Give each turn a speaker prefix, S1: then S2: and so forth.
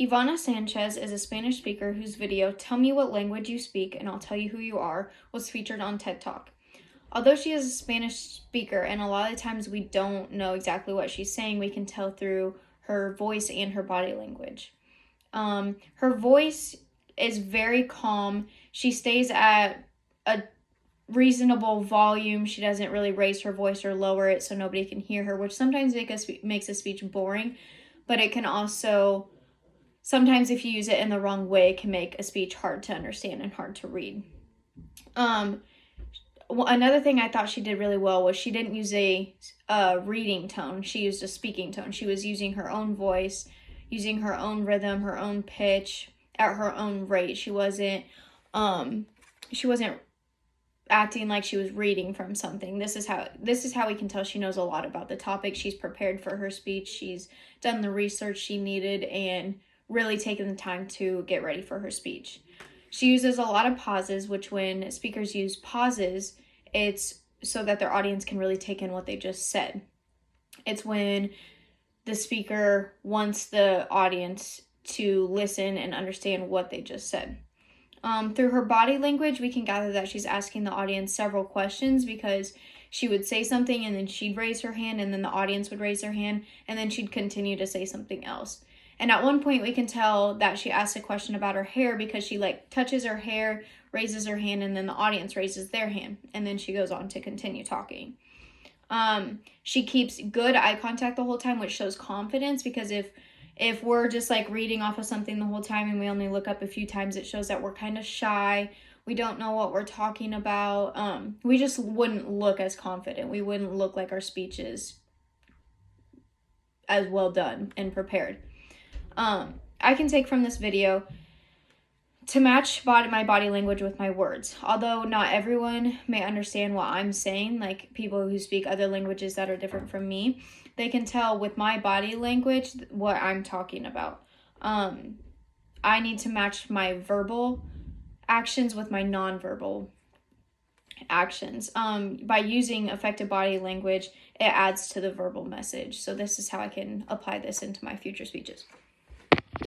S1: Ivana Sanchez is a Spanish speaker whose video, Tell Me What Language You Speak and I'll Tell You Who You Are, was featured on TED Talk. Although she is a Spanish speaker and a lot of times we don't know exactly what she's saying, we can tell through her voice and her body language. Her voice is very calm. She stays at a reasonable volume. She doesn't really raise her voice or lower it so nobody can hear her, which sometimes makes a speech boring, but it can also, sometimes if you use it in the wrong way, it can make a speech hard to understand and hard to read. Another thing I thought she did really well was she didn't use a reading tone. She used a speaking tone. She was using her own voice, using her own rhythm, her own pitch, at her own rate. She wasn't acting like she was reading from something. This is how we can tell she knows a lot about the topic. She's prepared for her speech. She's done the research she needed and really taken the time to get ready for her speech. She uses a lot of pauses, which when speakers use pauses, it's so that their audience can really take in what they just said. It's when the speaker wants the audience to listen and understand what they just said. Through her body language, we can gather that she's asking the audience several questions because she would say something and then she'd raise her hand and then the audience would raise their hand and then she'd continue to say something else. And at one point we can tell that she asked a question about her hair because she touches her hair, raises her hand, and then the audience raises their hand. And then she goes on to continue talking. She keeps good eye contact the whole time, which shows confidence because if we're just reading off of something the whole time and we only look up a few times, it shows that we're kind of shy. We don't know what we're talking about. We just wouldn't look as confident. We wouldn't look like our speech is as well done and prepared. I can take from this video to match my body language with my words. Although not everyone may understand what I'm saying, like people who speak other languages that are different from me, they can tell with my body language what I'm talking about. I need to match my verbal actions with my nonverbal actions. By using effective body language, it adds to the verbal message. So this is how I can apply this into my future speeches.